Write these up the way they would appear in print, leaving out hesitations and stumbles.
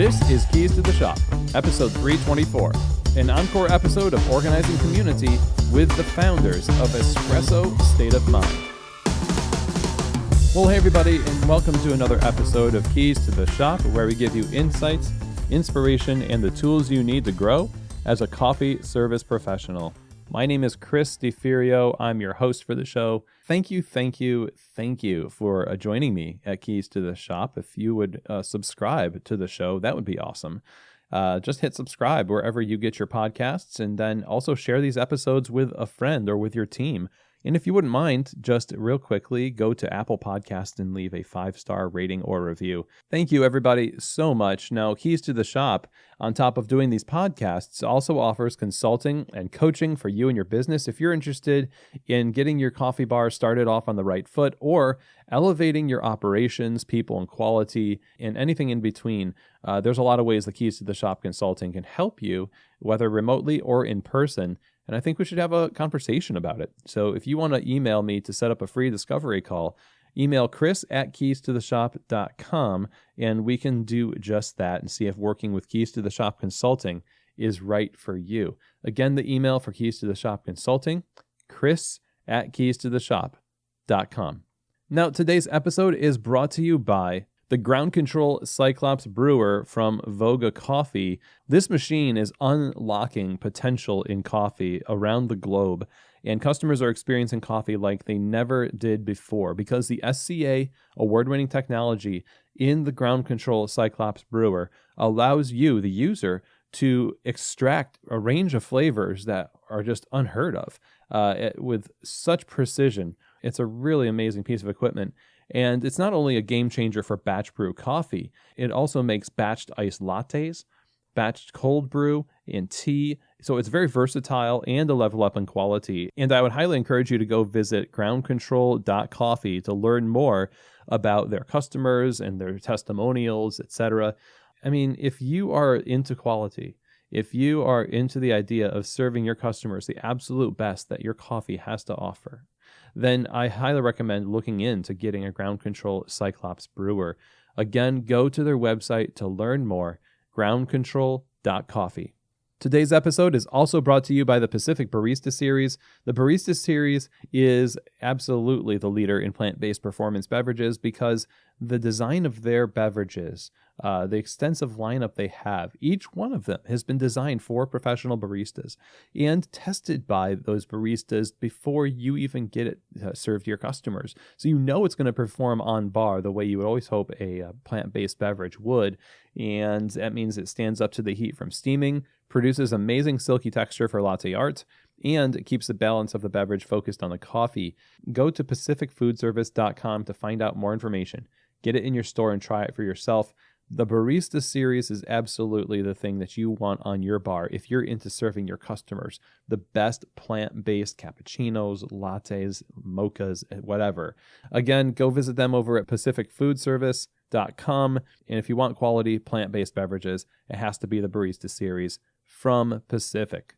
This is Keys to the Shop, episode 324, an encore episode of organizing community with the founders of Espresso State of Mind. Well, hey everybody, and welcome to another episode of Keys to the Shop, where we give you insights, inspiration, and the tools you need to grow as a coffee service professional. My name is Chris DeFirio. I'm your host for the show. Thank you for joining me at Keys to the Shop. If you would subscribe to the show, that would be awesome. Just hit subscribe wherever you get your podcasts, and then also share these episodes with a friend or with your team. And if you wouldn't mind, just real quickly, go to Apple Podcasts and leave a 5-star rating or review. Thank you, everybody, so much. Now, Keys to the Shop, on top of doing these podcasts, also offers consulting and coaching for you and your business. If you're interested in getting your coffee bar started off on the right foot or elevating your operations, people, and quality, and anything in between, there's a lot of ways the Keys to the Shop consulting can help you, whether remotely or in person. And I think we should have a conversation about it. So if you want to email me to set up a free discovery call, email chris@keystotheshop.com, and we can do just that and see if working with Keys to the Shop Consulting is right for you. Again, the email for Keys to the Shop Consulting, chris@keystotheshop.com. Now, today's episode is brought to you by the Ground Control Cyclops Brewer from Voga Coffee. This machine is unlocking potential in coffee around the globe, and customers are experiencing coffee like they never did before because the SCA award-winning technology in the Ground Control Cyclops Brewer allows you, the user, to extract a range of flavors that are just unheard of with such precision. It's a really amazing piece of equipment. And it's not only a game changer for batch brew coffee, it also makes batched iced lattes, batched cold brew, and tea. So it's very versatile and a level up in quality. And I would highly encourage you to go visit groundcontrol.coffee to learn more about their customers and their testimonials, etc. I mean, if you are into quality, if you are into the idea of serving your customers the absolute best that your coffee has to offer, then I highly recommend looking into getting a Ground Control Cyclops Brewer. Again, go to their website to learn more, groundcontrol.coffee. Today's episode is also brought to you by the Pacific Barista Series. The Barista Series is absolutely the leader in plant-based performance beverages because the design of their beverages, the extensive lineup they have, each one of them has been designed for professional baristas and tested by those baristas before you even get it served to your customers. So you know it's going to perform on bar the way you would always hope a plant-based beverage would. And that means it stands up to the heat from steaming, produces amazing silky texture for latte art, and it keeps the balance of the beverage focused on the coffee. Go to pacificfoodservice.com to find out more information. Get it in your store and try it for yourself. The Barista Series is absolutely the thing that you want on your bar if you're into serving your customers the best plant-based cappuccinos, lattes, mochas, whatever. Again, go visit them over at pacificfoodservice.com. And if you want quality plant-based beverages, it has to be the Barista Series from Pacific.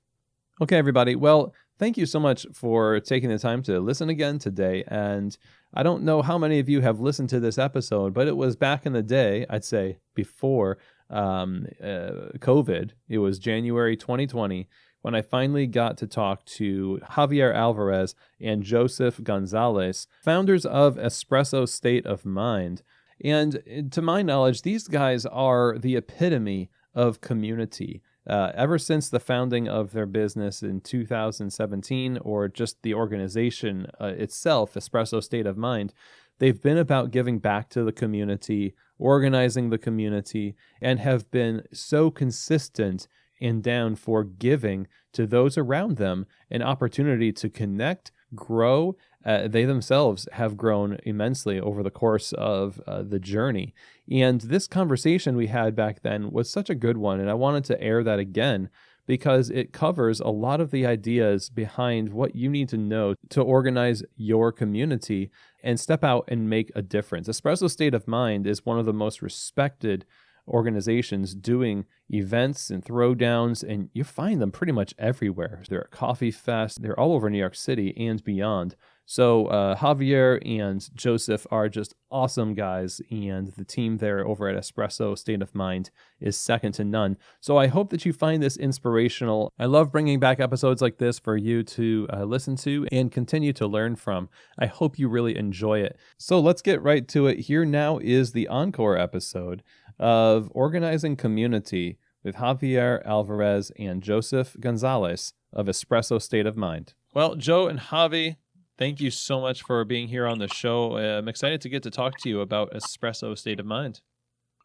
Okay, everybody. Well, thank you so much for taking the time to listen again today. And I don't know how many of you have listened to this episode, but it was back in the day, I'd say before COVID. It was January 2020 when I finally got to talk to Javier Alvarez and Joseph Gonzalez, founders of Espresso State of Mind. And to my knowledge, these guys are the epitome of community. Ever since the founding of their business in 2017, or just the organization itself, Espresso State of Mind, they've been about giving back to the community, organizing the community, and have been so consistent and down for giving to those around them an opportunity to connect, grow. They themselves have grown immensely over the course of the journey. And this conversation we had back then was such a good one, and I wanted to air that again because it covers a lot of the ideas behind what you need to know to organize your community and step out and make a difference. Espresso State of Mind is one of the most respected organizations doing events and throwdowns, and you find them pretty much everywhere. They're at Coffee Fest. They're all over New York City and beyond. So Javier and Joseph are just awesome guys, and the team there over at Espresso State of Mind is second to none. So I hope that you find this inspirational. I love bringing back episodes like this for you to listen to and continue to learn from. I hope you really enjoy it. So let's get right to it. Here now is the Encore episode of Organizing Community with Javier Alvarez and Joseph Gonzalez of Espresso State of Mind. Well, Joe and Javi, thank you so much for being here on the show. I'm excited to get to talk to you about Espresso State of Mind.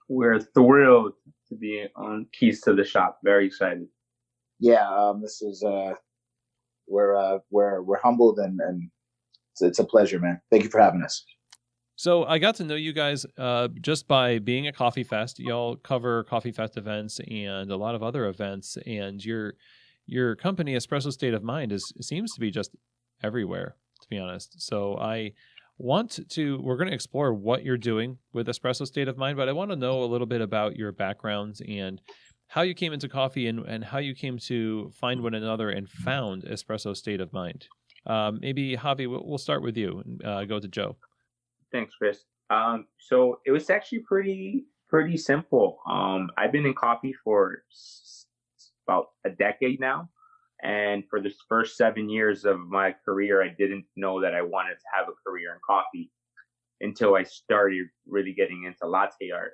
We're thrilled to be on Keys to the Shop. Very excited. Yeah, this is we're humbled and it's a pleasure, man. Thank you for having us. So I got to know you guys just by being at Coffee Fest. Y'all cover Coffee Fest events and a lot of other events, and your company, Espresso State of Mind, seems to be just everywhere, to be honest. So we're going to explore what you're doing with Espresso State of Mind, but I want to know a little bit about your backgrounds and how you came into coffee and how you came to find one another and found Espresso State of Mind. Maybe Javi, we'll start with you and go to Joe. Thanks, Chris. So it was actually pretty simple. I've been in coffee for about a decade now. And for the first 7 years of my career, I didn't know that I wanted to have a career in coffee until I started really getting into latte art.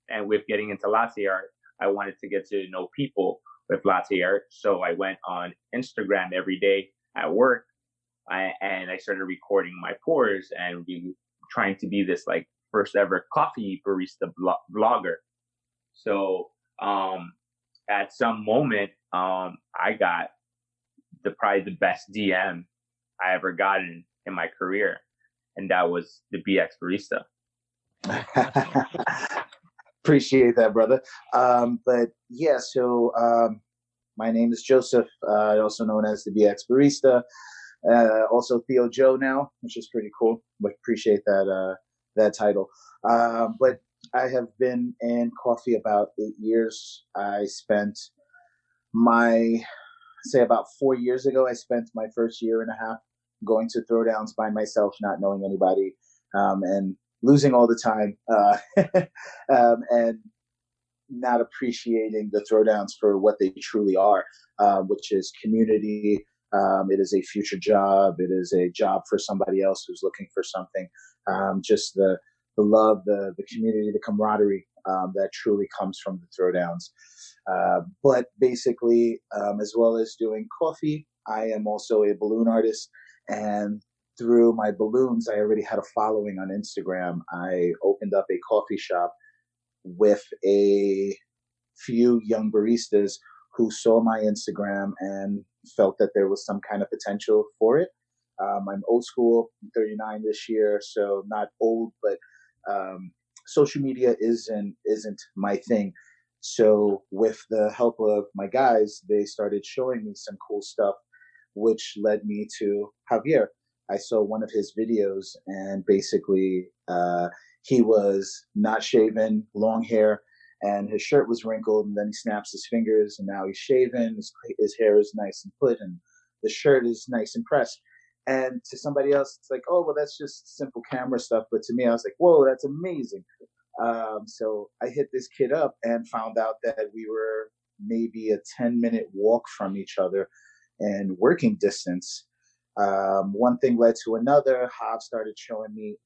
And with getting into latte art, I wanted to get to know people with latte art. So I went on Instagram every day at work, and I started recording my pours and trying to be this like first ever coffee barista vlogger. So at some moment, I got probably the best DM I ever gotten in my career, and that was the BX Barista. Appreciate that, brother. But yeah, so my name is Joseph, also known as the BX Barista. Also Theo Joe now, which is pretty cool. But appreciate that title. But I have been in coffee about 8 years. I spent about 4 years ago, I spent my first year and a half going to throwdowns by myself, not knowing anybody, and losing all the time, and not appreciating the throwdowns for what they truly are, which is community. It is a future job. It is a job for somebody else who's looking for something. Just the love, the community, the camaraderie that truly comes from the throwdowns. But basically, as well as doing coffee, I am also a balloon artist. And through my balloons, I already had a following on Instagram. I opened up a coffee shop with a few young baristas who saw my Instagram and felt that there was some kind of potential for it. I'm old school, I'm 39 this year, so not old, but social media isn't my thing. So with the help of my guys, they started showing me some cool stuff, which led me to Javier. I saw one of his videos, and basically he was not shaven, long hair, and his shirt was wrinkled, and then he snaps his fingers, and now he's shaven, his hair is nice and put, and the shirt is nice and pressed. And to somebody else, it's like, oh, well, that's just simple camera stuff. But to me, I was like, whoa, that's amazing. So I hit this kid up and found out that we were maybe a 10-minute walk from each other and working distance. One thing led to another. Hav started showing me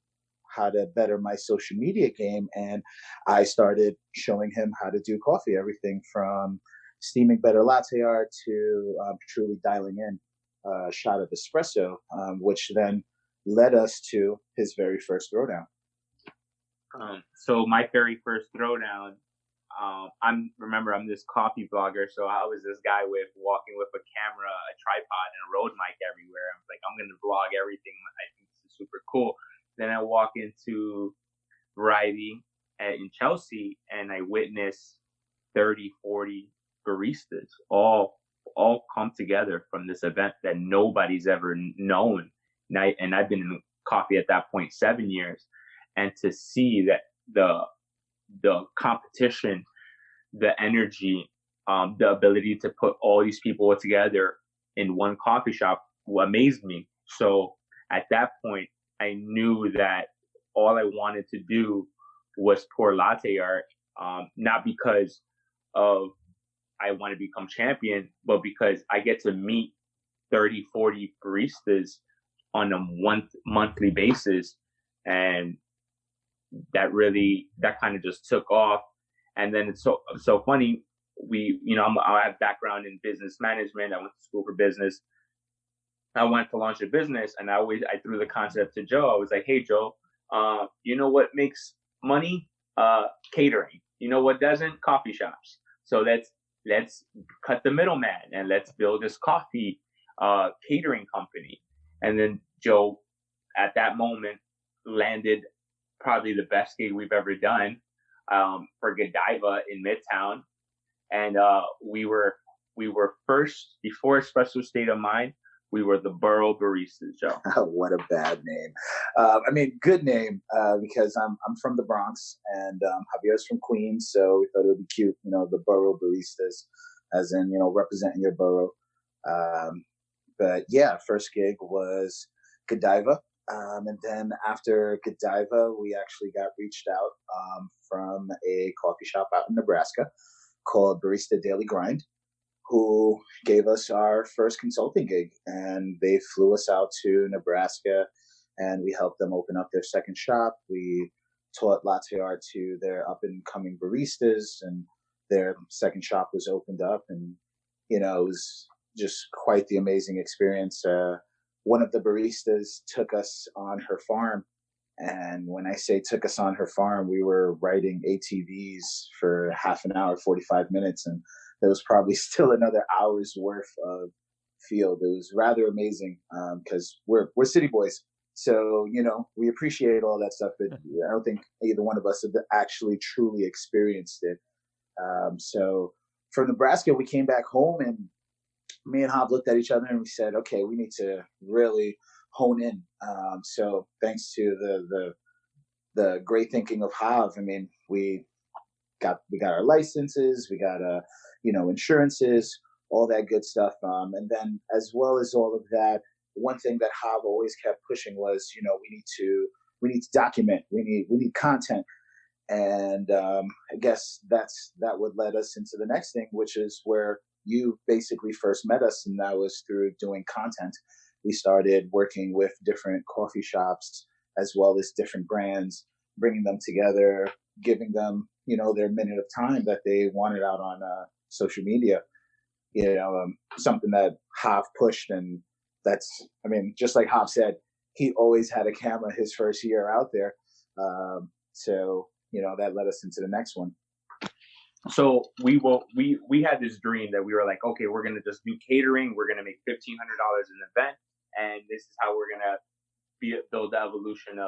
how to better my social media game, and I started showing him how to do coffee, everything from steaming better latte art to truly dialing in a shot of espresso, which then led us to his very first throwdown. So my very first throwdown, I'm this coffee blogger, so I was this guy walking with a camera, a tripod, and a Rode mic everywhere. I'm like, I'm gonna vlog everything. I think this is super cool. Then I walk into Variety in Chelsea, and I witness 30, 40 baristas all come together from this event that nobody's ever known. And I've been in coffee at that point 7 years, and to see that the competition, the energy, the ability to put all these people together in one coffee shop amazed me. So at that point, I knew that all I wanted to do was pour latte art, not because of I want to become champion, but because I get to meet 30, 40 baristas on a monthly basis. And that kind of just took off. And then it's so funny. I have background in business management. I went to school for business. I wanted to launch a business, and I threw the concept to Joe. I was like, hey, Joe, you know what makes money? Catering. You know what doesn't? Coffee shops. So let's cut the middleman and let's build this coffee catering company. And then Joe, at that moment, landed probably the best gig we've ever done for Godiva in Midtown. And we were first, before Espresso State of Mind, we were the Borough Baristas, Joe. What a bad name. I mean, good name, because I'm from the Bronx and Javier's from Queens, so we thought it would be cute, the Borough Baristas, as in, representing your borough. But yeah, first gig was Godiva. And then after Godiva, we actually got reached out from a coffee shop out in Nebraska called Barista Daily Grind, who gave us our first consulting gig. And they flew us out to Nebraska, and we helped them open up their second shop. We taught latte art to their up-and-coming baristas, and their second shop was opened up. And, it was just quite the amazing experience. One of the baristas took us on her farm. And when I say took us on her farm, we were riding ATVs for half an hour, 45 minutes. And there was probably still another hour's worth of field. It was rather amazing because we're city boys. So, we appreciate all that stuff. But I don't think either one of us have actually truly experienced it. So from Nebraska, we came back home, and me and Hob looked at each other and we said, okay, we need to really hone in. So thanks to the great thinking of Hob, I mean, we got our licenses, we got insurances, all that good stuff. And then as well as all of that, one thing that Hob always kept pushing was, we need to document, we need content. And I guess that would lead us into the next thing, which is where you basically first met us, and that was through doing content. We started working with different coffee shops as well as different brands, bringing them together, giving them, their minute of time that they wanted out on social media. Something that Hob pushed, and that's, I mean, just like Hob said, he always had a camera his first year out there. So, that led us into the next one. So we had this dream that we were like, okay, we're going to just do catering. We're going to make $1,500 an event. And this is how we're going to build the evolution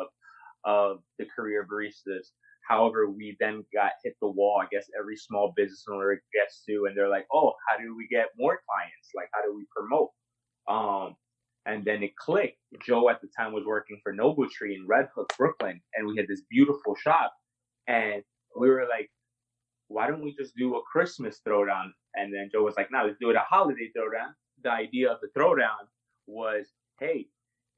of the career baristas. However, we then got hit the wall. I guess every small business owner gets to, and they're like, oh, how do we get more clients? Like, how do we promote? And then it clicked. Joe at the time was working for Noble Tree in Red Hook, Brooklyn. And we had this beautiful shop. And we were like, why don't we just do a Christmas throwdown? And then Joe was like, no, let's do it a holiday throwdown. The idea of the throwdown was, hey,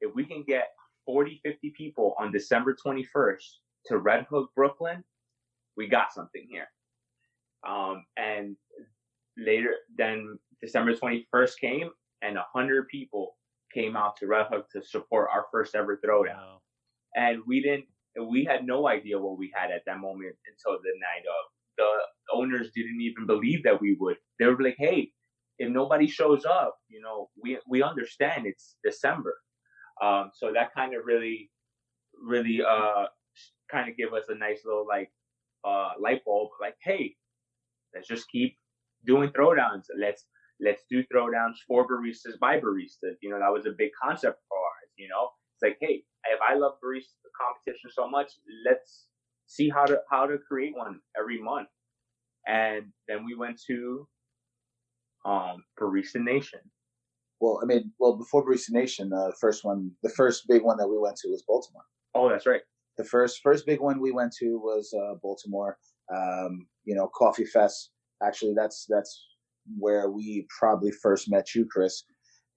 if we can get 40, 50 people on December 21st to Red Hook, Brooklyn, we got something here. And later, then December 21st came, and 100 people came out to Red Hook to support our first ever throwdown. Wow. And we had no idea what we had at that moment until the night of. The owners didn't even believe that we would. They were like, hey, if nobody shows up, we understand it's December. So that kind of really kind of gave us a nice little light bulb. Like, hey, let's just keep doing throwdowns. Let's do throwdowns for baristas by baristas. That was a big concept for ours. It's like, hey, if I love barista competition so much, let's see how to create one every month. And then we went to Barista Nation. Well, before Barista Nation, the first big one that we went to was Baltimore. Oh, that's right. The first big one we went to was Baltimore. Coffee Fest. Actually, that's where we probably first met you, Chris.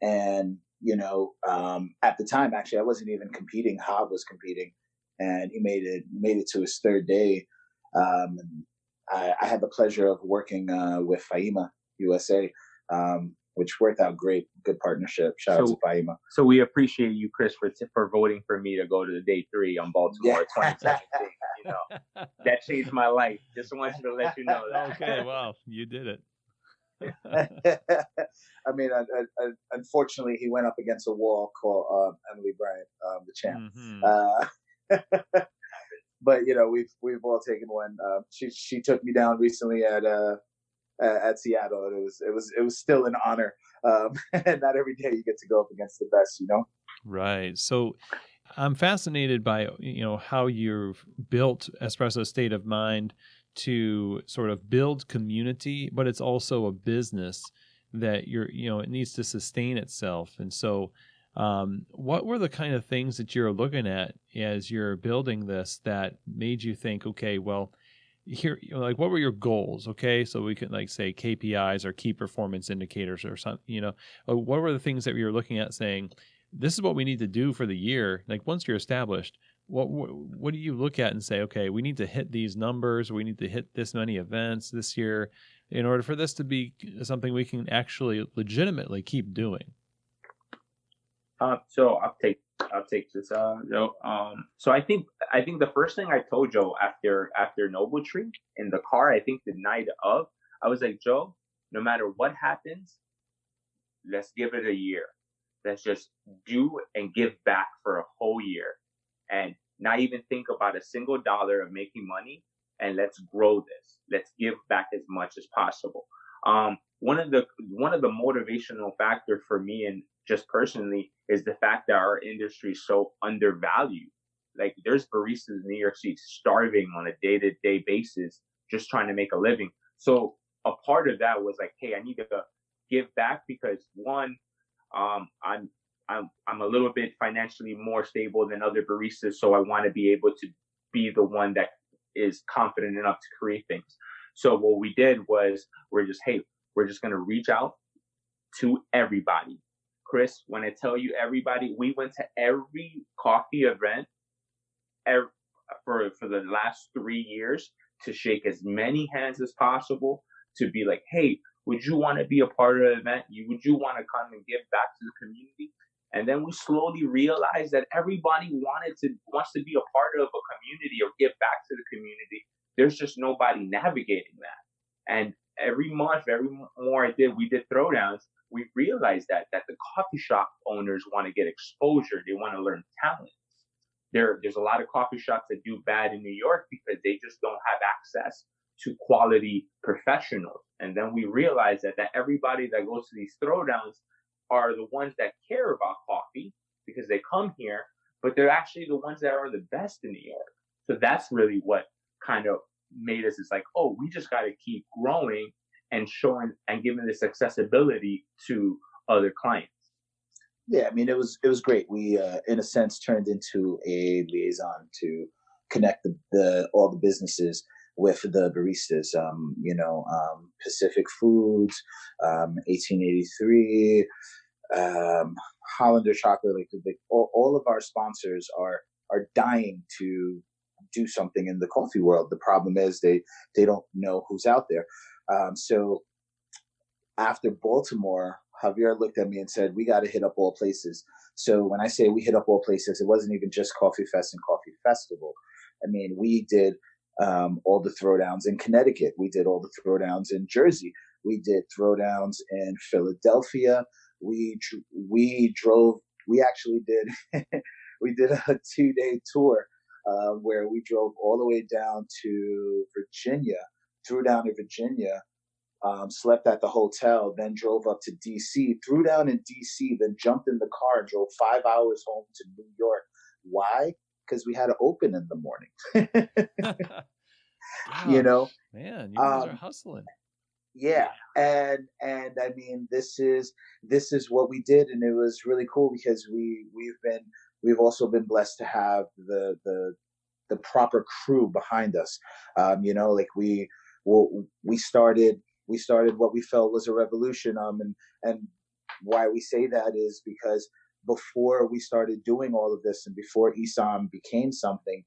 And At the time, actually, I wasn't even competing. Hav was competing, and he made it to his third day. And I had the pleasure of working with Faima USA, which worked out great. Good partnership. Shout out to Faima. So we appreciate you, Chris, for voting for me to go to the day 3 on Baltimore 2017. That changed my life. Just wanted to let you know that. Okay, wow, you did it. I mean, unfortunately, he went up against a wall called Emily Bryant, the champ. Mm-hmm. But we've all taken one. She took me down recently at Seattle, and it was still an honor. And not every day you get to go up against the best, Right. So I'm fascinated by how you've built Espresso State of Mind to sort of build community, but it's also a business that it needs to sustain itself. And so what were the kind of things that you're looking at as you're building this that made you think, okay, well, here, what were your goals? Okay, so we could say KPIs or key performance indicators or something. What were the things that you were looking at saying, this is what we need to do for the year? Once you're established, what do you look at and say, okay, we need to hit these numbers, we need to hit this many events this year in order for this to be something we can actually legitimately keep doing? So I'll take this, Joe. So I think the first thing I told Joe after Noble Tree in the car, I think the night of, I was like, Joe, no matter what happens, let's give it a year. Let's just do and give back for a whole year, and not even think about a single dollar of making money. And let's grow this. Let's give back as much as possible. One of the motivational factor for me, and just personally, is the fact that our industry is so undervalued. There's baristas in New York City starving on a day-to-day basis, just trying to make a living. So a part of that was hey, I need to give back because one, I'm a little bit financially more stable than other baristas, so I want to be able to be the one that is confident enough to create things. So what we did was we're just going to reach out to everybody. Chris, when I tell you everybody, we went to every coffee event for the last 3 years to shake as many hands as possible, to be like, hey, would you want to be a part of the event? Would you want to come and give back to the community? And then we slowly realized that everybody wants to be a part of a community or give back to the community. There's just nobody navigating that. And every month, we did throwdowns. We realized that the coffee shop owners want to get exposure. They want to learn talents. There's a lot of coffee shops that do bad in New York because they just don't have access to quality professionals. And then we realized that everybody that goes to these throwdowns are the ones that care about coffee because they come here, but they're actually the ones that are the best in New York. So that's really what kind of made us, we just got to keep growing and showing and giving this accessibility to other clients. Yeah, I mean, it was great. We, in a sense, turned into a liaison to connect all the businesses with the baristas. Pacific Foods, 1883, Hollander Chocolate. All of our sponsors are dying to do something in the coffee world. The problem is they don't know who's out there. So after Baltimore, Javier looked at me and said, we got to hit up all places. So when I say we hit up all places, it wasn't even just Coffee Fest and Coffee Festival. I mean, we did all the throwdowns in Connecticut. We did all the throwdowns in Jersey. We did throwdowns in Philadelphia. We actually did, we did a 2-day tour where we drove all the way down to Virginia, threw down in Virginia, slept at the hotel, then drove up to D.C., threw down in D.C., then jumped in the car and drove 5 hours home to New York. Why? Because we had to open in the morning. Gosh, man, you guys are hustling. Yeah, and I mean, this is what we did, and it was really cool because we've also been blessed to have the proper crew behind us. We started what we felt was a revolution. And why we say that is because before we started doing all of this and before ESOM became something,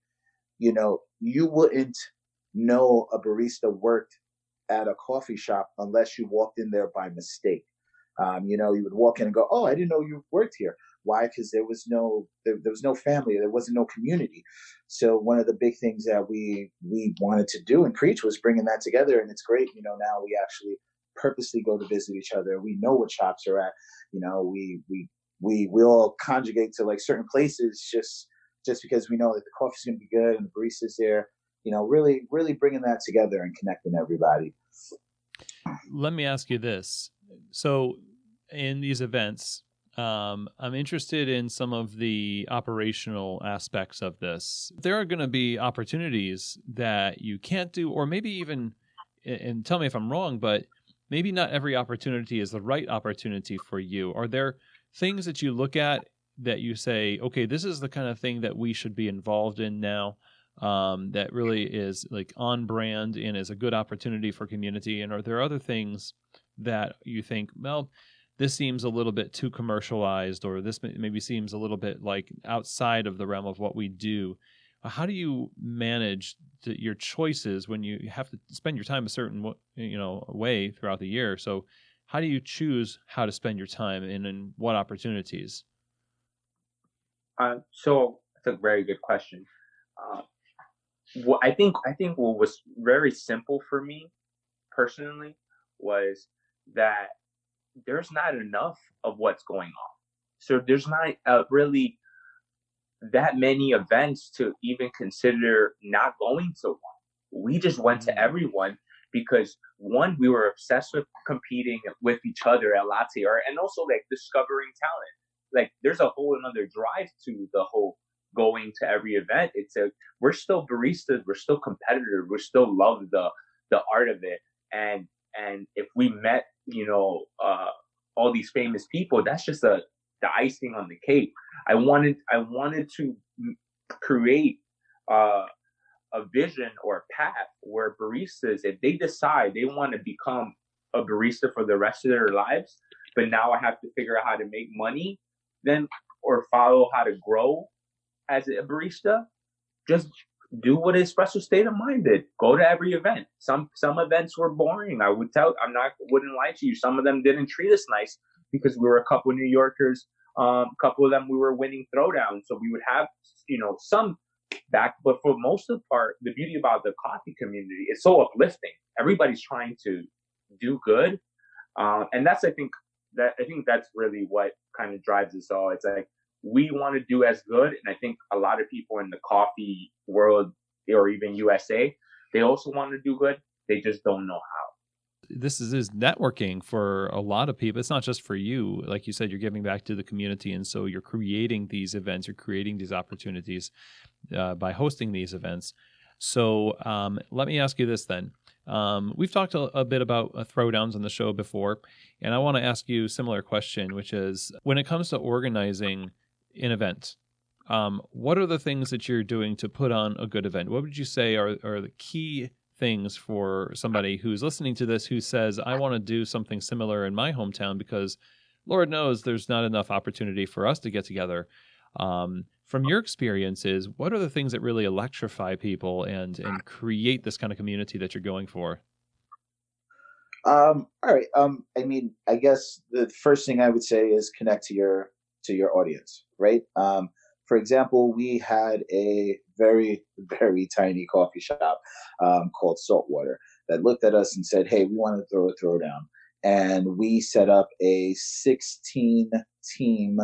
you wouldn't know a barista worked at a coffee shop unless you walked in there by mistake. You would walk in and go, "Oh, I didn't know you worked here." Why? Because there was no family, there wasn't no community. So one of the big things that we wanted to do and preach was bringing that together, and it's great. Now we actually purposely go to visit each other. We know what shops are at. We all conjugate to like certain places just because we know that the coffee's going to be good and the barista's there. Really bringing that together and connecting everybody. Let me ask you this. So in these events, I'm interested in some of the operational aspects of this. There are going to be opportunities that you can't do, or maybe even, and tell me if I'm wrong, but maybe not every opportunity is the right opportunity for you. Are there things that you look at that you say, okay, this is the kind of thing that we should be involved in now, that really is like on brand and is a good opportunity for community? And are there other things that you think, well, this seems a little bit too commercialized, or this maybe seems a little bit like outside of the realm of what we do? How do you manage your choices when you have to spend your time a certain way throughout the year? So how do you choose how to spend your time and in what opportunities? So that's a very good question. I think what was very simple for me personally was that there's not enough of what's going on. So there's not really that many events to even consider not going to one. We just went to everyone because, one, we were obsessed with competing with each other at latte art, and also like discovering talent. Like there's a whole another drive to the whole going to every event. We're still baristas, we're still competitors, we still love the art of it. And if we met, all these famous people, that's just the icing on the cake. I wanted to create a vision or a path where baristas, if they decide they want to become a barista for the rest of their lives, but now I have to figure out how to make money, then, or follow how to grow as a barista, just do what Espresso State of Mind did. Go to every event. Some events were boring. Wouldn't lie to you. Some of them didn't treat us nice because we were a couple of New Yorkers. A couple of them we were winning throwdowns, so we would have some back. But for most of the part, the beauty about the coffee community is so uplifting. Everybody's trying to do good, and I think that's really what kind of drives us all. It's like we want to do as good, and I think a lot of people in the coffee world or even USA, they also want to do good. They just don't know how. This is networking for a lot of people. It's not just for you. Like you said, you're giving back to the community, and so you're creating these events, you're creating these opportunities by hosting these events. So let me ask you this then. We've talked a bit about throwdowns on the show before, and I want to ask you a similar question, which is, when it comes to organizing an event, what are the things that you're doing to put on a good event? What would you say are the key things for somebody who's listening to this who says, I want to do something similar in my hometown because Lord knows there's not enough opportunity for us to get together? From your experiences, what are the things that really electrify people and create this kind of community that you're going for? All right. I guess the first thing I would say is connect to your audience, right? For example, we had a very, very tiny coffee shop called Saltwater that looked at us and said, hey, we want to throw a throwdown. And we set up a 16-team.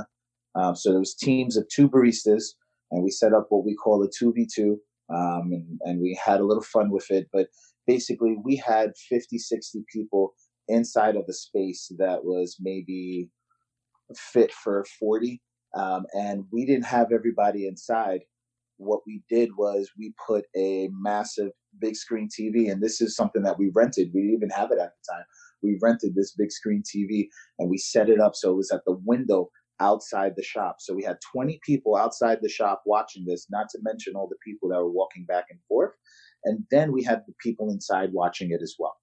So there was teams of 2 baristas, and we set up what we call a 2v2. And we had a little fun with it. But basically, we had 50, 60 people inside of a space that was maybe fit for 40. And we didn't have everybody inside. What we did was we put a massive big screen TV, and this is something that we rented. We didn't even have it at the time. We rented this big screen TV, and we set it up so it was at the window outside the shop. So we had 20 people outside the shop watching this, not to mention all the people that were walking back and forth. And then we had the people inside watching it as well.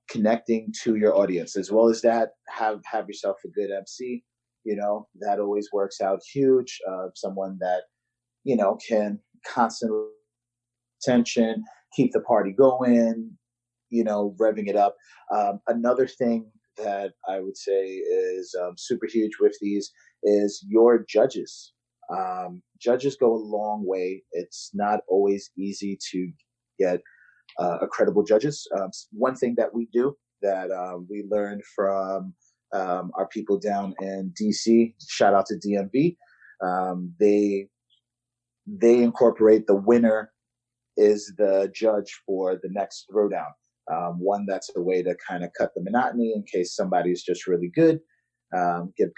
connecting to your audience. As well as that, have yourself a good MC. That always works out huge. Someone that can constantly attention, keep the party going, revving it up. Another thing that I would say is super huge with these is your judges. Judges go a long way. It's not always easy to get credible judges. One thing that we do that we learned from our people down in DC, shout out to DMV, they incorporate the winner is the judge for the next throwdown. One, that's a way to kind of cut the monotony in case somebody's just really good. Give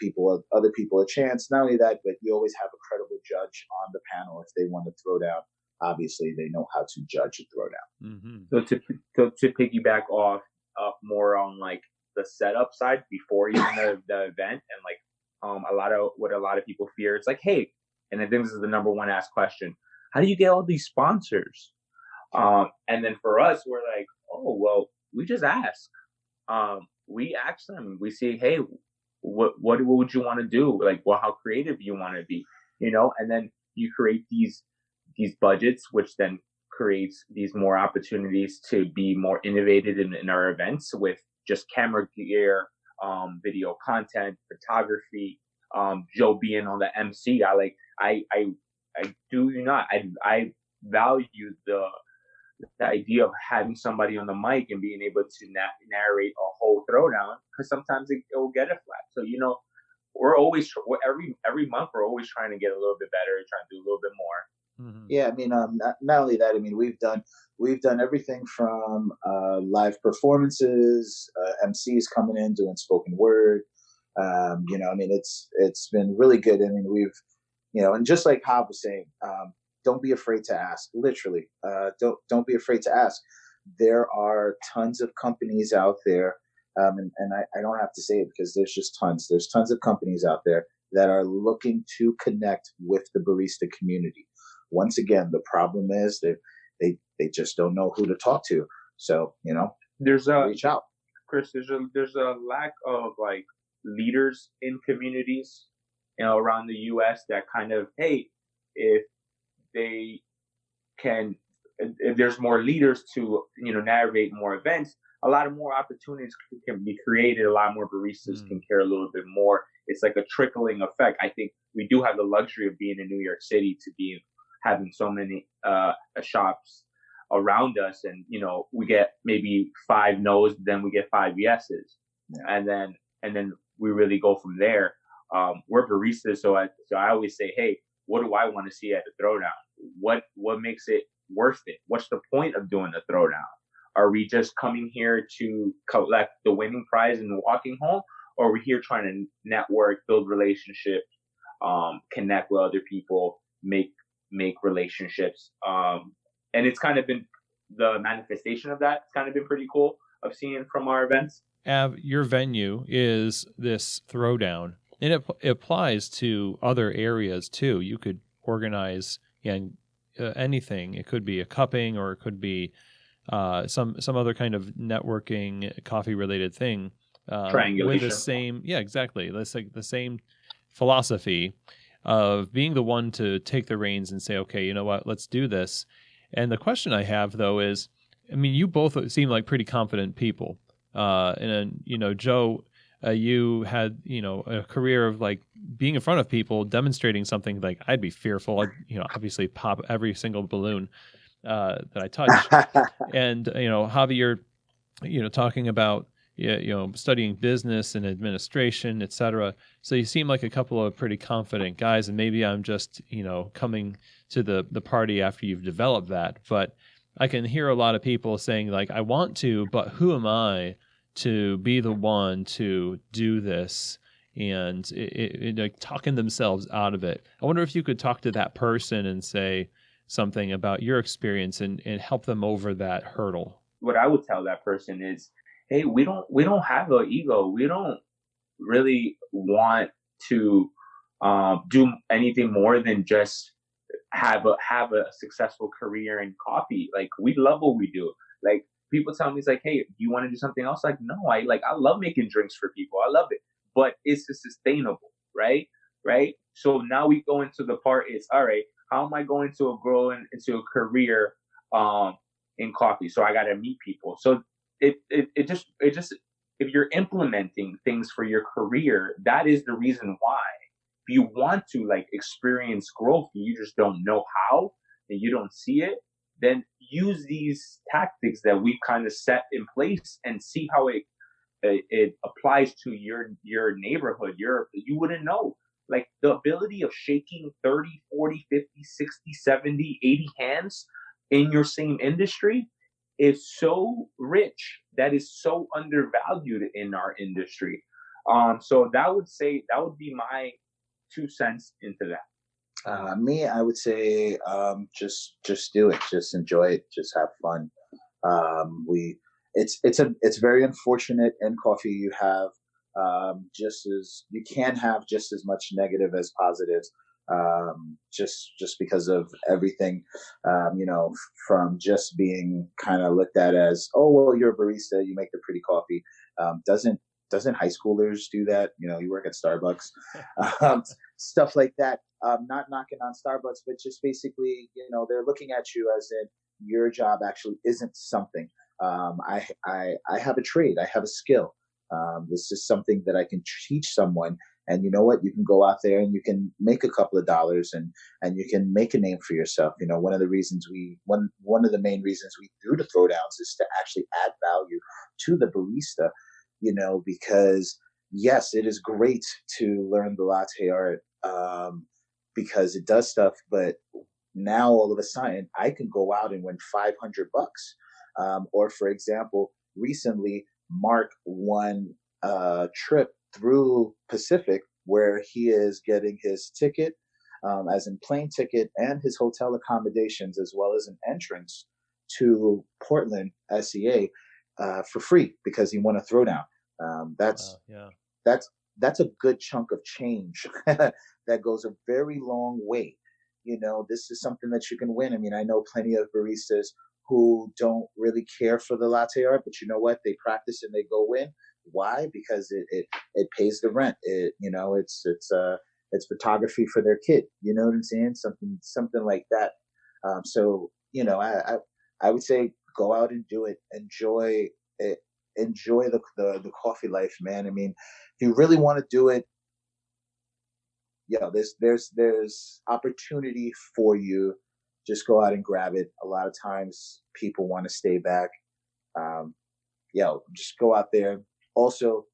other people a chance. Not only that, but you always have a credible judge on the panel if they want to throw down. Obviously, they know how to judge a throwdown. Mm-hmm. So to piggyback off more on like the setup side before even the event, and like a lot of people fear, it's like, hey, and I think this is the number one asked question: how do you get all these sponsors? And then for us, we're like, oh well, we just ask. We ask them. We say, hey, what would you want to do? Like, well, how creative you want to be, And then you create these budgets, which then creates these more opportunities to be more innovative in our events with just camera gear, video content, photography. Joe being on the MC, I value the idea of having somebody on the mic and being able to narrate a whole throwdown, because sometimes it will get it flat. So we're always every month we're always trying to get a little bit better, trying to do a little bit more. Mm-hmm. Yeah, I mean, not only that, I mean, we've done everything from live performances, MCs coming in doing spoken word. I mean, it's been really good. I mean, we've, and just like Jav was saying, don't be afraid to ask. Literally, don't be afraid to ask. There are tons of companies out there, and I don't have to say it because there's just tons. There's tons of companies out there that are looking to connect with the barista community. Once again, the problem is they just don't know who to talk to. So reach out. Chris, there's a lack of like leaders in communities, around the U.S. that kind of, hey, if there's more leaders to navigate more events, a lot of more opportunities can be created. A lot more baristas can care a little bit more. It's like a trickling effect. I think we do have the luxury of being in New York City to be having so many shops around us, and we get maybe 5 no's, then we get 5 yeses, and then we really go from there. We're baristas, so I always say, hey, what do I want to see at the throwdown? What makes it worth it? What's the point of doing the throwdown? Are we just coming here to collect the winning prize and walking home, or are we here trying to network, build relationships, connect with other people, make relationships? And it's kind of been the manifestation of that. It's kind of been pretty cool of seeing from our events. Av, your venue is this throwdown, and it applies to other areas too. You could organize anything. It could be a cupping, or it could be some other kind of networking, coffee related thing. Triangulation. With the same, exactly. That's like the same philosophy of being the one to take the reins and say, okay, you know what, let's do this. And the question I have though is, I mean, you both seem like pretty confident people. And Joe, you had, a career of like being in front of people, demonstrating something. Like I'd be fearful. I'd, obviously pop every single balloon that I touch. And, Javier, talking about, studying business and administration, et cetera. So you seem like a couple of pretty confident guys, and maybe I'm just, coming to the party after you've developed that. But I can hear a lot of people saying like, I want to, but who am I to be the one to do this? And like talking themselves out of it. I wonder if you could talk to that person and say something about your experience and help them over that hurdle. What I would tell that person is, hey, we don't have an ego. We don't really want to do anything more than just have a successful career in coffee. Like we love what we do. Like people tell me, it's like, hey, do you want to do something else? Like, no, I love making drinks for people. I love it, but it's sustainable, right? Right. So now we go into the part is, all right, how am I going to grow into a career in coffee? So I got to meet people. So it just if you're implementing things for your career, that is the reason why. If you want to like experience growth, you just don't know how, and you don't see it, then use these tactics that we've kind of set in place and see how it applies to your neighborhood. You wouldn't know. Like the ability of shaking 30, 40, 50, 60, 70, 80 hands in your same industry is so rich, that is so undervalued in our industry. So that would be my 2 cents into that. Me, I would say just do it, just enjoy it, just have fun. It's very unfortunate in coffee you have you can have just as much negative as positives, just because of everything, from just being kind of looked at as, oh well, you're a barista, you make the pretty coffee. Doesn't high schoolers do that? You work at Starbucks, stuff like that. Not knocking on Starbucks, but just basically, they're looking at you as in your job actually isn't something. I have a trade, I have a skill. This is something that I can teach someone, and you know what? You can go out there and you can make a couple of dollars, and you can make a name for yourself. One of the main reasons we do the throwdowns is to actually add value to the barista. Because yes, it is great to learn the latte art, because it does stuff, but now all of a sudden I can go out and win $500. Or for example, recently Mark won a trip through Pacific where he is getting his ticket, as in plane ticket, and his hotel accommodations, as well as an entrance to Portland, SEA, for free, because he won a throwdown. That's a good chunk of change that goes a very long way. This is something that you can win. I mean, I know plenty of baristas who don't really care for the latte art, but you know what? They practice and they go win. Why? Because it pays the rent. It's photography for their kid. You know what I'm saying? Something like that. So I would say go out and do it. Enjoy it. Enjoy the coffee life, man. I mean, if you really want to do it, there's opportunity for you. Just go out and grab it. A lot of times people want to stay back. Just go out there. Also,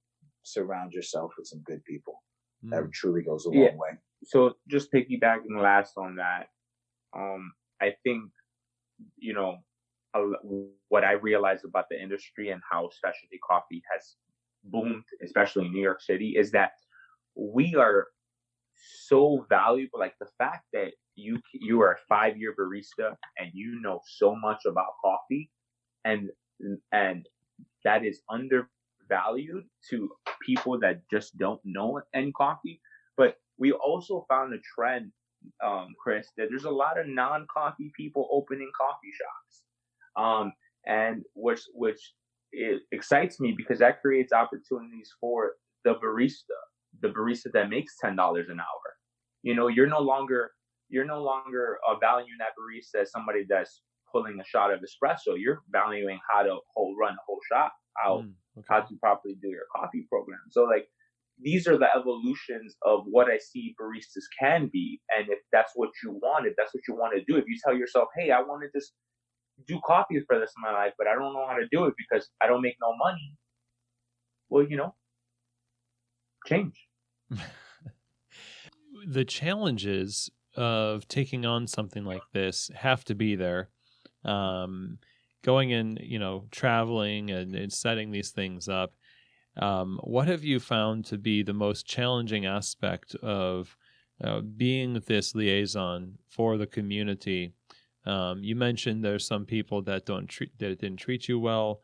surround yourself with some good people. That truly goes a long way. So just piggybacking last on that, I think, what I realized about the industry and how specialty coffee has boomed, especially in New York City, is that we are so valuable. Like the fact that you are a 5-year barista and you know so much about coffee, and that is undervalued to people that just don't know any coffee. But we also found a trend, Chris, that there's a lot of non-coffee people opening coffee shops, and which it excites me, because that creates opportunities for the barista that makes $10 an hour. You're no longer valuing that barista as somebody that's pulling a shot of espresso. You're valuing how to run a whole shop, how to properly do your coffee program. So like, these are the evolutions of what I see baristas can be. And if that's what you want, if that's what you want to do, if you tell yourself, hey, I want to just do coffee for the rest of my life, but I don't know how to do it because I don't make no money. Well, change. The challenges of taking on something like this have to be there. Going and, traveling and setting these things up. What have you found to be the most challenging aspect of being this liaison for the community? You mentioned there's some people that didn't treat you well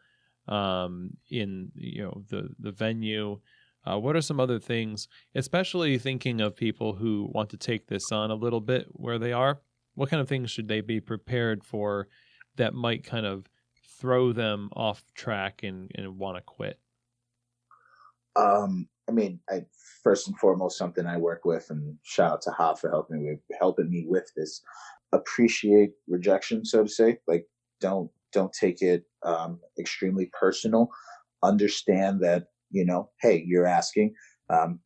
in the venue. What are some other things, especially thinking of people who want to take this on a little bit where they are? What kind of things should they be prepared for that might kind of throw them off track and want to quit? I mean, first and foremost, something I work with, and shout out to Ha for helping me with this. Appreciate rejection, so to say. Like, don't take it extremely personal. Understand that, hey, you're asking.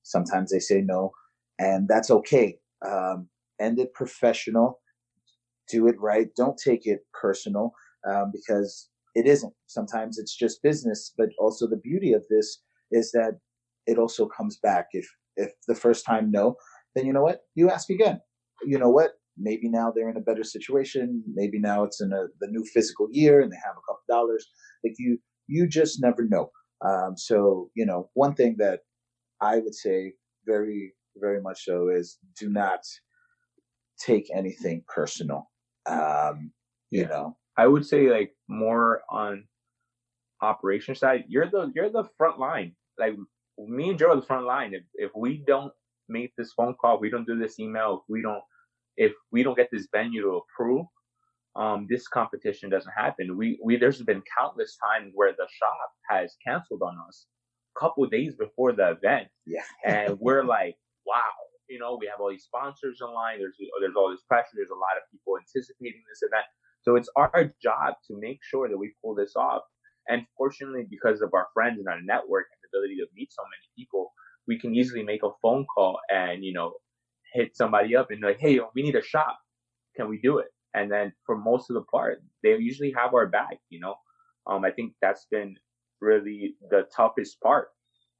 Sometimes they say no, and that's okay. End it professional. Do it right. Don't take it personal, because it isn't. Sometimes it's just business, but also the beauty of this is that it also comes back. If the first time no, then you know what? You ask again. You know what? Maybe now they're in a better situation. Maybe now it's in the new fiscal year and they have a couple dollars. Like you just never know. So one thing that I would say very, very much so is do not take anything personal. I would say like more on operation side. You're the front line. Like me and Joe are the front line. If we don't make this phone call, we don't do this email, if we don't get this venue to approve, this competition doesn't happen. We there's been countless times where the shop has canceled on us a couple of days before the event. Yeah. And we're like, wow, we have all these sponsors in line. There's all this pressure. There's a lot of people anticipating this event. So it's our job to make sure that we pull this off. And fortunately, because of our friends and our network and the ability to meet so many people, we can easily make a phone call and, hit somebody up and like, hey, we need a shop. Can we do it? And then for most of the part, they usually have our back, I think that's been really the toughest part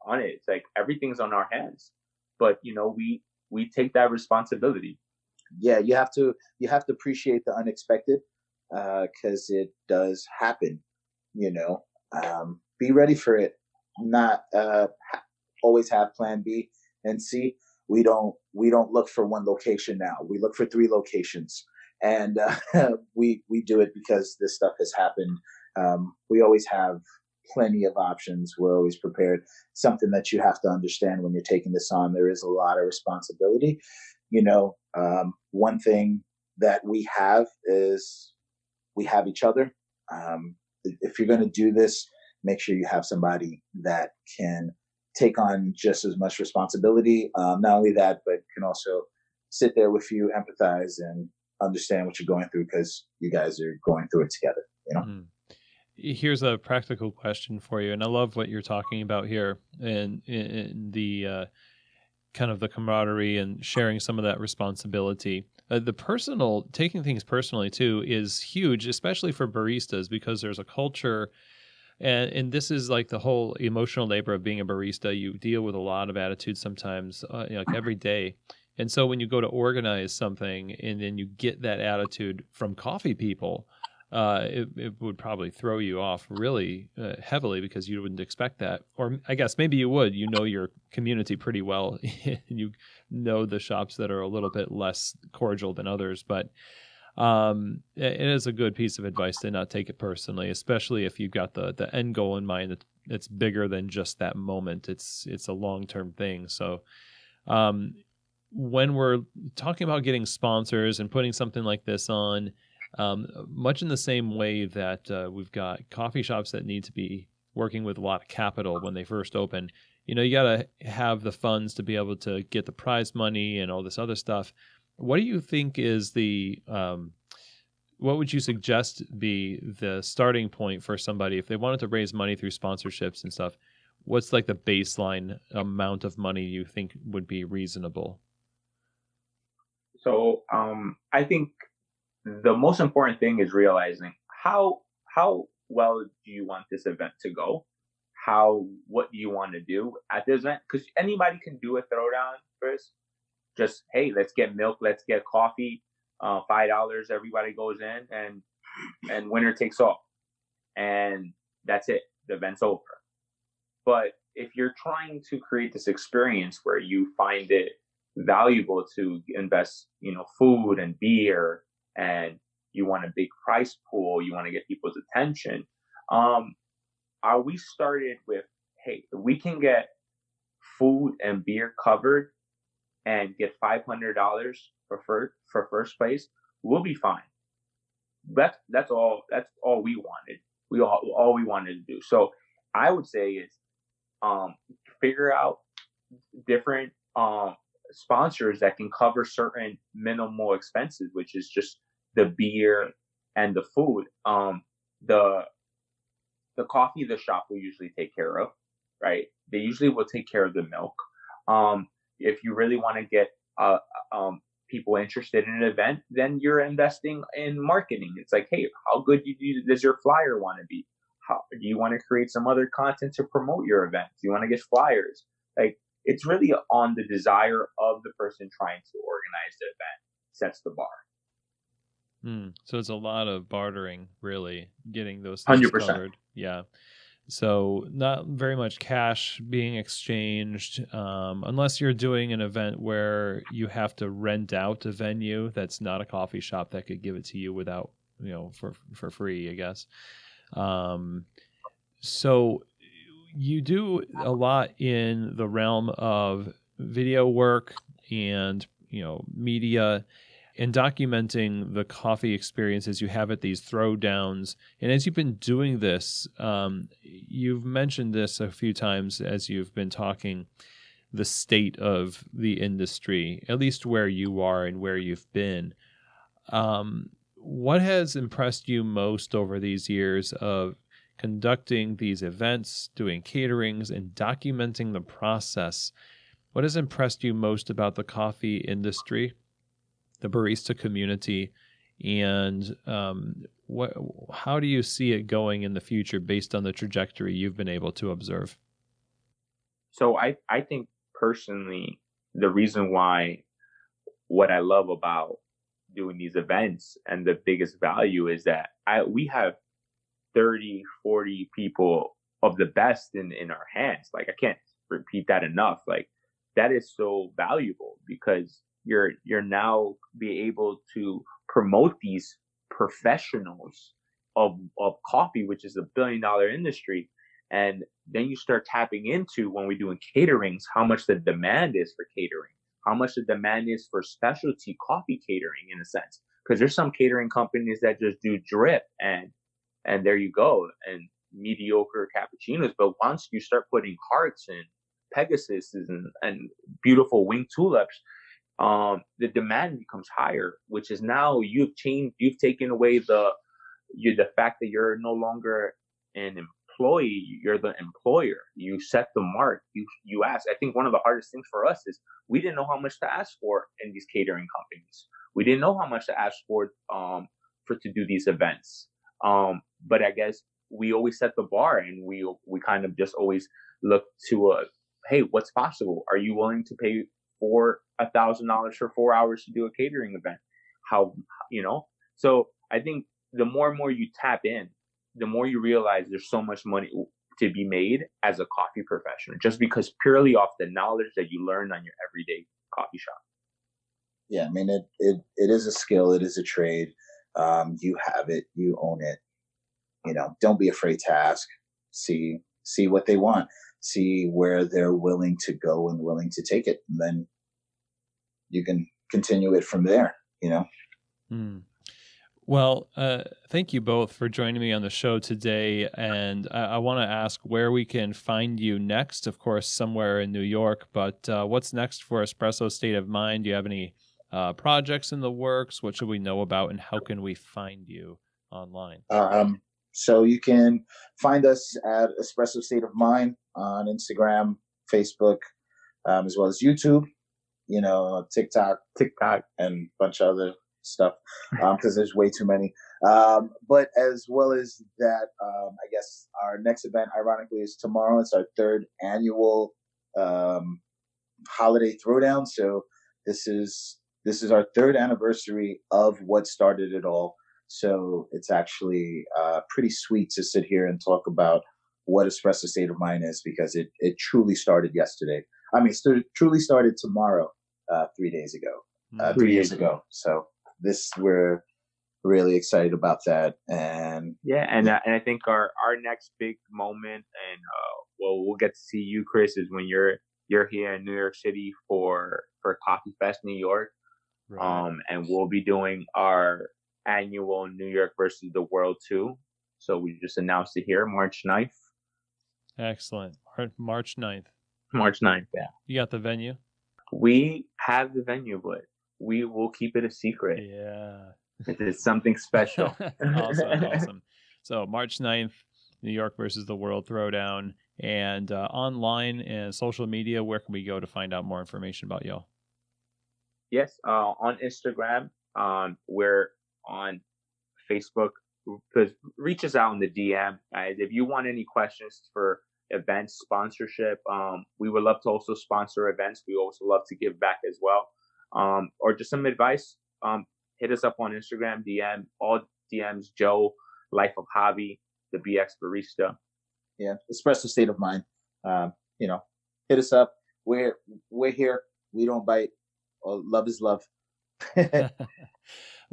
on it. It's like everything's on our hands, but we take that responsibility. Yeah, you have to appreciate the unexpected, because it does happen. Be ready for it. Not always have plan B and C. We don't look for one location now. We look for 3 locations, and we do it because this stuff has happened. We always have plenty of options. We're always prepared. Something that you have to understand when you're taking this on, there is a lot of responsibility. One thing that we have is we have each other. If you're going to do this, make sure you have somebody that can take on just as much responsibility. Not only that, but can also sit there with you, empathize, and understand what you're going through, because you guys are going through it together. Mm. Here's a practical question for you, and I love what you're talking about here, and in the kind of the camaraderie and sharing some of that responsibility. The personal, taking things personally too, is huge, especially for baristas, because there's a culture, and this is like the whole emotional labor of being a barista. You deal with a lot of attitudes sometimes, like every day. And so when you go to organize something and then you get that attitude from coffee people, it would probably throw you off really heavily, because you wouldn't expect that. Or I guess maybe you would. You know your community pretty well. You know the shops that are a little bit less cordial than others. But it is a good piece of advice to not take it personally, especially if you've got the end goal in mind that's bigger than just that moment. It's a long-term thing. So when we're talking about getting sponsors and putting something like this on, much in the same way that we've got coffee shops that need to be working with a lot of capital when they first open, you got to have the funds to be able to get the prize money and all this other stuff. What do you think is what would you suggest be the starting point for somebody if they wanted to raise money through sponsorships and stuff? What's like the baseline amount of money you think would be reasonable? So I think the most important thing is realizing how well do you want this event to go? What do you want to do at the event? Because anybody can do a throwdown first. Just, hey, let's get milk, let's get coffee, $5, everybody goes in, and winner takes all. And that's it. The event's over. But if you're trying to create this experience where you find it valuable to invest, food and beer, and you want a big prize pool, you want to get people's attention, we started with, hey, we can get food and beer covered and get $500 for first place, we'll be fine. That's all we wanted. all we wanted to do. So I would say is figure out different sponsors that can cover certain minimal expenses, which is just the beer and the food. The coffee the shop will usually take care of, right? They usually will take care of the milk. If you really want to get people interested in an event, then you're investing in marketing. It's like, hey, how good does your flyer want to be? How do you want to create some other content to promote your event? Do you want to get flyers? Like, it's really on the desire of the person trying to organize the event sets the bar. So it's a lot of bartering, really, getting those things 100%. covered. Yeah. So not very much cash being exchanged, unless you're doing an event where you have to rent out a venue that's not a coffee shop that could give it to you without, for free, I guess. So you do a lot in the realm of video work and, media, and documenting the coffee experiences you have at these throwdowns. And as you've been doing this, you've mentioned this a few times as you've been talking, the state of the industry, at least where you are and where you've been. What has impressed you most over these years of conducting these events, doing caterings, and documenting the process? What has impressed you most about the coffee industry, the barista community, and how do you see it going in the future based on the trajectory you've been able to observe? So I think personally, the reason why what I love about doing these events and the biggest value is that we have 30, 40 people of the best in our hands. Like, I can't repeat that enough. Like, that is so valuable because you're now be able to promote these professionals of coffee, which is $1 billion industry. And then you start tapping into, when we're doing caterings, how much the demand is for catering, how much the demand is for specialty coffee catering, in a sense, because there's some catering companies that just do drip and there you go, and mediocre cappuccinos. But once you start putting hearts and Pegasus and beautiful winged tulips, the demand becomes higher, which is now you've taken away the fact that you're no longer an employee, you're the employer. You set the mark. You ask. I think one of the hardest things for us is we didn't know how much to ask for in these catering companies. We didn't know how much to ask for to do these events. But I guess we always set the bar, and we kind of just always look to hey, what's possible? Are you willing to pay $1,000 for 4 hours to do a catering event? How, So I think the more and more you tap in, the more you realize there's so much money to be made as a coffee professional, just because purely off the knowledge that you learn on your everyday coffee shop. Yeah, I mean, it is a skill. It is a trade. You have it. You own it. Don't be afraid to ask. See what they want. See where they're willing to go and willing to take it. And then you can continue it from there, Well, thank you both for joining me on the show today. And I want to ask where we can find you next, of course, somewhere in New York. But what's next for Espresso State of Mind? Do you have any projects in the works? What should we know about, and how can we find you online? So you can find us at Espresso State of Mind on Instagram, Facebook, as well as YouTube, TikTok, and a bunch of other stuff, because there's way too many. But as well as that, I guess our next event, ironically, is tomorrow. It's our 3rd annual holiday throwdown. So this is our 3rd anniversary of what started it all. So it's actually pretty sweet to sit here and talk about what Espresso State of Mind is, because it truly started yesterday. I mean, truly started tomorrow, 3 days ago, 3 years ago. So we're really excited about that. And yeah, and I think our next big moment, and we'll get to see you, Chris, is when you're here in New York City for Coffee Fest New York, right. And we'll be doing our annual New York versus the World too. So we just announced it here, March 9th. Excellent. March 9th. March 9th, yeah. You got the venue? We have the venue, but we will keep it a secret. Yeah. It's something special. Awesome. So March 9th, New York versus the World Throwdown. And online and social media, where can we go to find out more information about y'all? Yes, on Instagram. We're on Facebook. Because reach us out in the DM. If you want any questions for events, sponsorship, we would love to also sponsor events. We also love to give back as well. Or just some advice, hit us up on Instagram, DM, all DMs, Joe, Life of Javi, the BX Barista. Yeah, Espresso State of Mind. Hit us up. We're here. We don't bite. Love is love.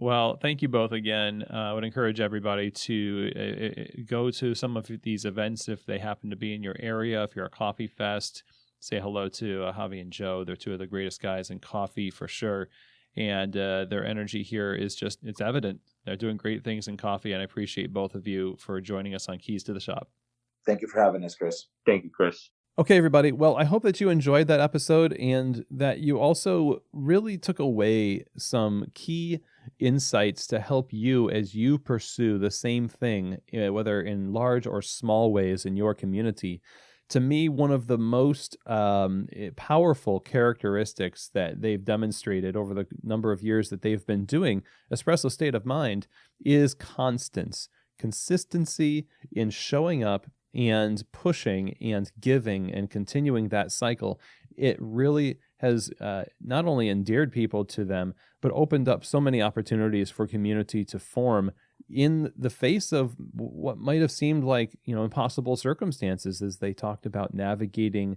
Well, thank you both again. I would encourage everybody to go to some of these events if they happen to be in your area. If you're a coffee fest, say hello to Javi and Joe. They're two of the greatest guys in coffee for sure. And their energy here is just, it's evident. They're doing great things in coffee, and I appreciate both of you for joining us on Keys to the Shop. Thank you for having us, Chris. Thank you, Chris. Okay, everybody. Well, I hope that you enjoyed that episode and that you also really took away some key insights to help you as you pursue the same thing, whether in large or small ways in your community. To me, one of the most powerful characteristics that they've demonstrated over the number of years that they've been doing Espresso State of Mind is consistency in showing up and pushing and giving and continuing that cycle. It really has not only endeared people to them, but opened up so many opportunities for community to form in the face of what might have seemed like, impossible circumstances, as they talked about navigating,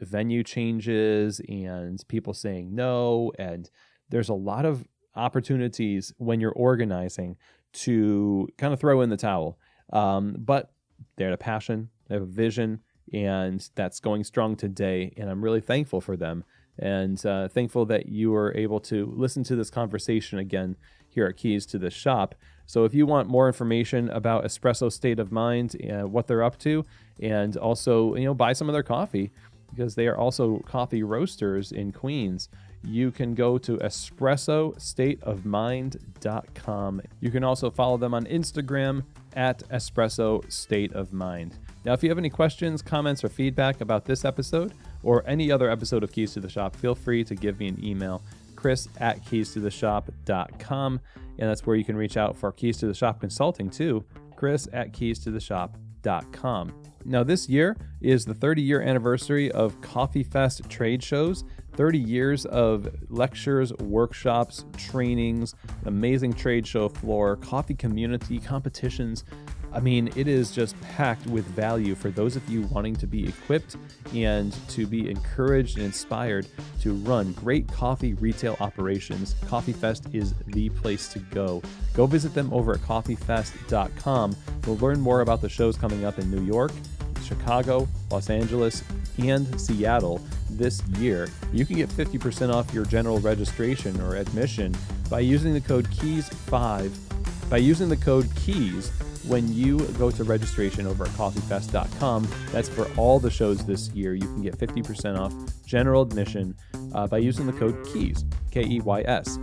venue changes and people saying no. And there's a lot of opportunities when you're organizing to kind of throw in the towel. But they had a passion, they have a vision, and that's going strong today. And I'm really thankful for them, and thankful that you were able to listen to this conversation again here at Keys to the Shop. So if you want more information about Espresso State of Mind and what they're up to, and also, buy some of their coffee, because they are also coffee roasters in Queens, you can go to espressostateofmind.com. You can also follow them on Instagram at Espresso State of Mind. Now, if you have any questions, comments, or feedback about this episode or any other episode of Keys to the Shop, feel free to give me an email, chris@keystotheshop.com. And that's where you can reach out for Keys to the Shop consulting too, chris@keystotheshop.com. Now, this year is the 30-year anniversary of Coffee Fest trade shows, 30 years of lectures, workshops, trainings, amazing trade show floor, coffee community, competitions. I mean, it is just packed with value for those of you wanting to be equipped and to be encouraged and inspired to run great coffee retail operations. Coffee Fest is the place to go. Go visit them over at coffeefest.com. We'll learn more about the shows coming up in New York, Chicago, Los Angeles, and Seattle this year. You can get 50% off your general registration or admission by using the code KEYS5. By using the code KEYS when you go to registration over at coffeefest.com. That's for all the shows this year. You can get 50% off general admission by using the code KEYS, K-E-Y-S.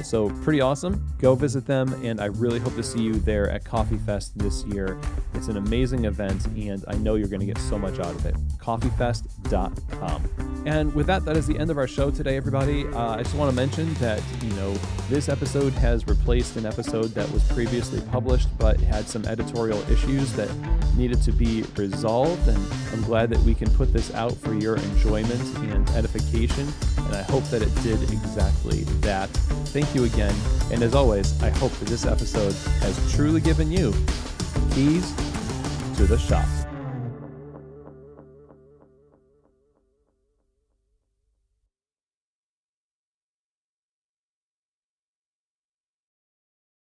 So pretty awesome. Go visit them, and I really hope to see you there at Coffee Fest this year. It's an amazing event, and I know you're going to get so much out of it. coffeefest.com. And with that, that is the end of our show today, everybody. I just want to mention that, this episode has replaced an episode that was previously published, but had some editorial issues that needed to be resolved. And I'm glad that we can put this out for your enjoyment and edification. And I hope that it did exactly that. Thank you again. And as always, I hope that this episode has truly given you keys to the shop.